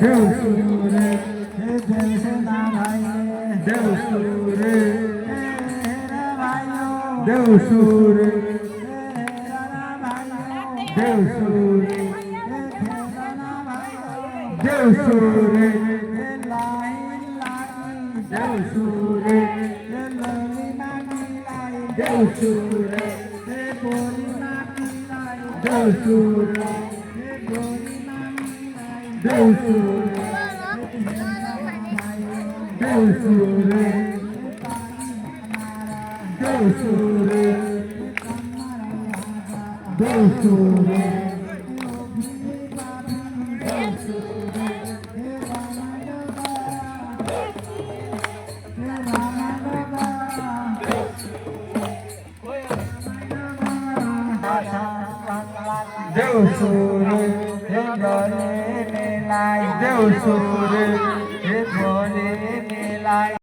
देवसुरे देवसेना भाई देवसुरे देवसुरे देवसुरे देवसुरे देवसुरे देवसुरे देवसुरे देवसुरे देवसुरे देवसुरे देवसुरे देवसुरे हे भोले मेलाय देवसुरे हे भोले मेलाय।